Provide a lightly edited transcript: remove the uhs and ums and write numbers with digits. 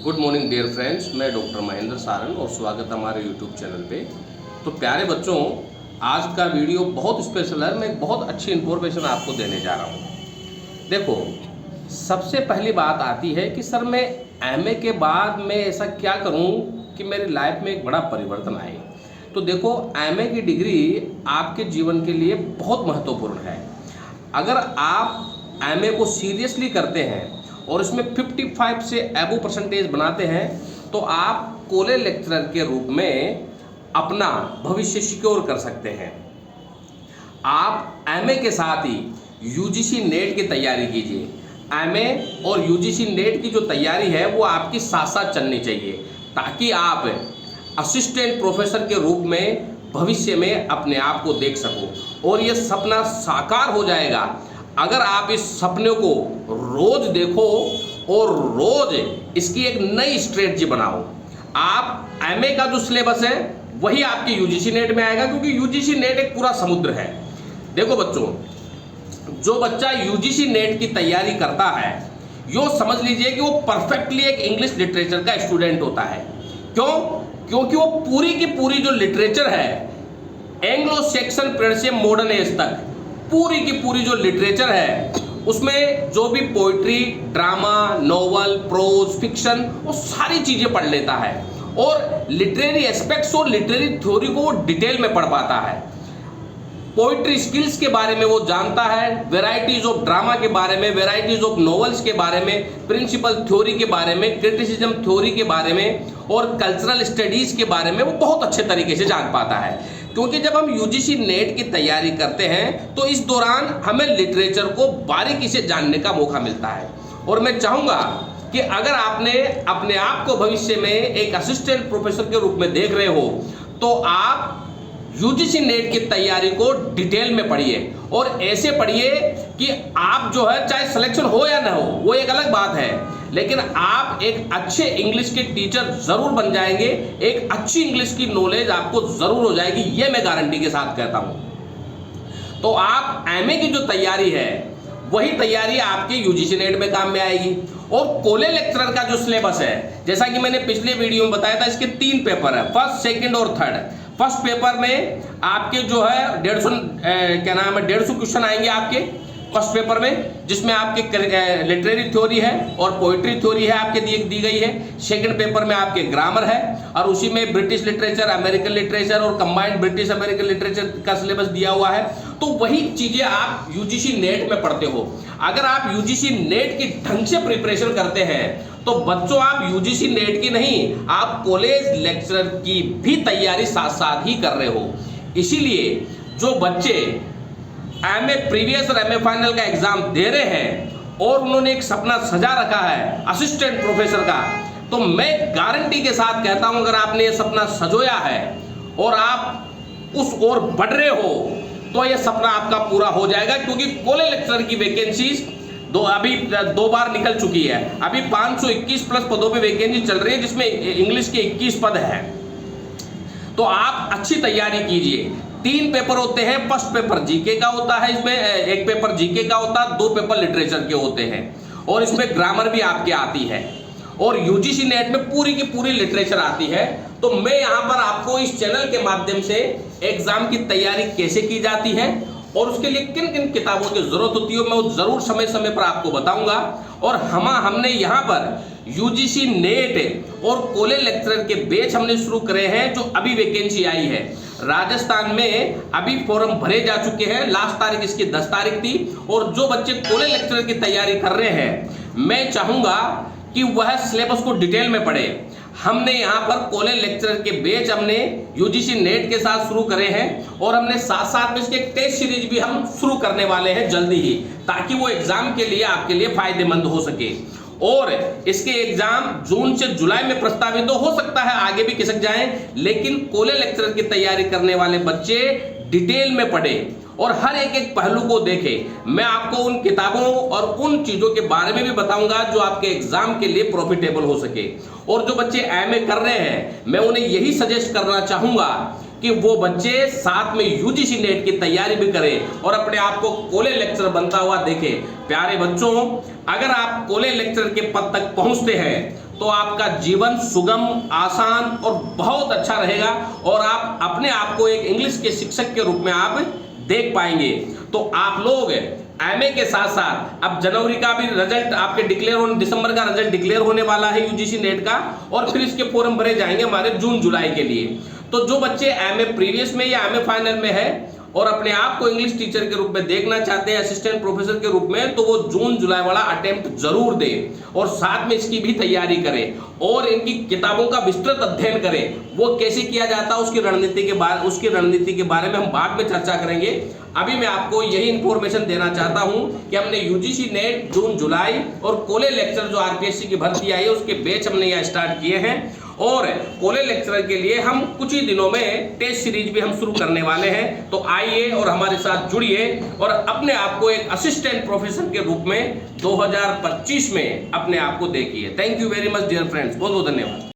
Good morning dear friends, मैं doctor Mahendra Saran और स्वागत है हमारे यूट्यूब चैनल पे। तो प्यारे बच्चों, आज का वीडियो बहुत स्पेशल है। मैं एक बहुत अच्छी इन्फॉर्मेशन आपको देने जा रहा हूँ। देखो, सबसे पहली बात आती है कि सर मैं एमए के बाद मैं ऐसा क्या करूँ कि मेरी लाइफ में एक बड़ा परिवर्तन आए। तो देखो, एमए की डिग्री आपके जीवन के लिए बहुत महत्वपूर्ण है। अगर आप एमए को सीरियसली करते हैं और इसमें 55 से एबो परसेंटेज बनाते हैं तो आप कॉलेज लेक्चरर के रूप में अपना भविष्य सिक्योर कर सकते हैं। आप एमए के साथ ही यूजीसी नेट की तैयारी कीजिए। एमए और यूजीसी नेट की जो तैयारी है वो आपकी साथ साथ चलनी चाहिए, ताकि आप असिस्टेंट प्रोफेसर के रूप में भविष्य में अपने आप को देख सको और ये सपना साकार हो जाएगा अगर आप इस सपने को रोज देखो और रोज इसकी एक नई स्ट्रेटजी बनाओ। आप एमए का जो सिलेबस है वही आपके यूजीसी नेट में आएगा, क्योंकि यूजीसी नेट एक पूरा समुद्र है। देखो बच्चों, जो बच्चा यूजीसी नेट की तैयारी करता है, यो समझ लीजिए कि वो परफेक्टली एक इंग्लिश लिटरेचर का स्टूडेंट होता है। क्यों? क्योंकि वो पूरी की पूरी जो लिटरेचर है, एंग्लो सेक्सन पीरियड से मॉडर्न एज तक पूरी की पूरी जो लिटरेचर है उसमें जो भी poetry, drama, novel, prose, fiction, वो सारी चीजें पढ़ लेता है और लिटरेरी एस्पेक्ट्स और लिटरेरी थ्योरी को वो डिटेल में पढ़ पाता है। पोइट्री स्किल्स के बारे में वो जानता है, वेराइटीज ऑफ ड्रामा के बारे में, वेराइटीज ऑफ नॉवेल्स के बारे में, प्रिंसिपल थ्योरी के बारे में, क्रिटिसिज्म थ्योरी के बारे में और कल्चरल स्टडीज के बारे में वो बहुत अच्छे तरीके से जान पाता है। क्योंकि जब हम यूजीसी नेट की तैयारी करते हैं तो इस दौरान हमें लिटरेचर को बारीकी से जानने का मौका मिलता है। और मैं चाहूँगा कि अगर आपने अपने आप को भविष्य में एक असिस्टेंट प्रोफेसर के रूप में देख रहे हो तो आप यूजीसी नेट की तैयारी को डिटेल में पढ़िए और ऐसे पढ़िए कि आप जो है, चाहे सिलेक्शन हो या ना हो वो एक अलग बात है, लेकिन आप एक अच्छे इंग्लिश के टीचर जरूर बन जाएंगे। एक अच्छी इंग्लिश की नॉलेज आपको जरूर हो जाएगी, ये मैं गारंटी के साथ कहता हूं। तो आप एमए की जो तैयारी है वही तैयारी आपके यूजीसी नेट में काम में आएगी। और कॉलेज लेक्चरर का जो सिलेबस है, जैसा कि मैंने पिछले वीडियो में बताया था, इसके 3 पेपर है, फर्स्ट, सेकंड और थर्ड। फर्स्ट पेपर में आपके जो है 150 क्वेश्चन आएंगे आपके फर्स्ट पेपर में, जिसमें आपके लिटरेरी थ्योरी है और पोइट्री थ्योरी है आपके दी गई है। सेकंड पेपर में आपके ग्रामर है और उसी में ब्रिटिश लिटरेचर, अमेरिकन लिटरेचर और कंबाइंड ब्रिटिश अमेरिकन लिटरेचर का सिलेबस दिया हुआ है। तो वही चीजें आप यूजीसी नेट में पढ़ते हो। अगर आप यूजीसी नेट की ढंग से प्रिपरेशन करते हैं तो बच्चों, आप यूजीसी नेट की नहीं, आप कॉलेज लेक्चरर की भी तैयारी साथ साथ ही कर रहे हो। इसीलिए जो बच्चे एमए प्रीवियस और एमए फाइनल का एग्जाम दे रहे हैं और उन्होंने एक सपना सजा रखा है असिस्टेंट प्रोफेसर का, तो मैं गारंटी के साथ कहता हूं, अगर आपने ये सपना सजोया है और आप उस ओर बढ़ रहे हो तो यह सपना आपका पूरा हो जाएगा। क्योंकि कॉलेज लेक्चरर की वैकेंसीज अभी 2 बार निकल चुकी है। अभी 521 प्लस पदों पे वैकेंसी चल रही है, जिसमें इंग्लिश के 21 पद हैं। तो आप अच्छी तैयारी कीजिए। 3 पेपर होते हैं। फर्स्ट पेपर जीके का होता है, इसमें एक पेपर जीके का होता है, 2 पेपर लिटरेचर के होते हैं और इसमें ग्रामर भी आपके आती है और यूजीसी नेट में पूरी की पूरी लिटरेचर आती है। तो मैं यहाँ पर आपको इस चैनल के माध्यम से एग्जाम की तैयारी कैसे की जाती है और उसके लिए किन किन किताबों की जरूरत होती है मैं वो जरूर समय समय पर आपको बताऊंगा। और हमने यहाँ पर यूजीसी नेट और कॉलेज लेक्चरर के बैच हमने शुरू करे हैं, जो अभी वैकेंसी आई है। राजस्थान में अभी फॉर्म भरे जा चुके हैं, लास्ट तारीख इसकी 10 तारीख थी। और जो बच्चे कॉलेज लेक्चरर की तैयारी कर रहे हैं, मैं चाहूंगा कि वह सिलेबस को डिटेल में पढ़े। हमने यहाँ पर कॉलेज लेक्चरर के बैच हमने यूजीसी नेट के साथ शुरू करे हैं और हमने साथ साथ में इसके टेस्ट सीरीज भी हम शुरू करने वाले हैं जल्दी ही, ताकि वो एग्जाम के लिए आपके लिए फायदेमंद हो सके। और इसके एग्जाम जून से जुलाई में प्रस्तावित हो सकता है आगे भी खिसक जाएं, लेकिन कॉलेज लेक्चरर की तैयारी करने वाले बच्चे डिटेल में पढ़े और हर एक पहलू को देखें। मैं आपको उन किताबों और उन चीजों के बारे में भी बताऊंगा जो आपके एग्जाम के लिए प्रॉफिटेबल हो सके। और जो बच्चे एमए कर रहे हैं, मैं उन्हें यही सजेस्ट करना चाहूंगा कि वो बच्चे साथ में यूजीसी नेट की तैयारी भी करें और अपने आप को कॉलेज लेक्चरर बनता हुआ देखें। प्यारे बच्चों, अगर आप कॉलेज लेक्चरर के पद तक पहुंचते हैं तो आपका जीवन सुगम, आसान और बहुत अच्छा रहेगा और आप अपने आप को एक इंग्लिश के शिक्षक के रूप में आप देख पाएंगे। तो आप लोग एमए के साथ साथ अब जनवरी का भी रिजल्ट आपके डिक्लेयर होने, दिसंबर का रिजल्ट डिक्लेयर होने वाला है यूजीसी नेट का, और फिर इसके फॉर्म भरे जाएंगे हमारे जून जुलाई के लिए। तो जो बच्चे एमए प्रीवियस में या एमए फाइनल में है और अपने आप को इंग्लिश टीचर के रूप में देखना चाहते हैं, असिस्टेंट प्रोफेसर के रूप में, तो वो जून जुलाई वाला अटेम्प्ट जरूर दें और साथ में इसकी भी तैयारी करें और इनकी किताबों का विस्तृत अध्ययन करें। वो कैसे किया जाता है उसकी रणनीति के बारे में हम बाद में चर्चा करेंगे। अभी मैं आपको यही इंफॉर्मेशन देना चाहता हूं कि हमने यूजीसी नेट जून जुलाई और कॉलेज लेक्चर जो आरपीएससी की भर्ती आई है उसके बैच हमने यहाँ स्टार्ट किए हैं, और कॉलेज लेक्चरर के लिए हम कुछ ही दिनों में टेस्ट सीरीज भी हम शुरू करने वाले हैं। तो आइए और हमारे साथ जुड़िए और अपने आप को एक असिस्टेंट प्रोफेसर के रूप में 2025 में अपने आप को देखिए। Thank you very much dear friends, बहुत बहुत धन्यवाद।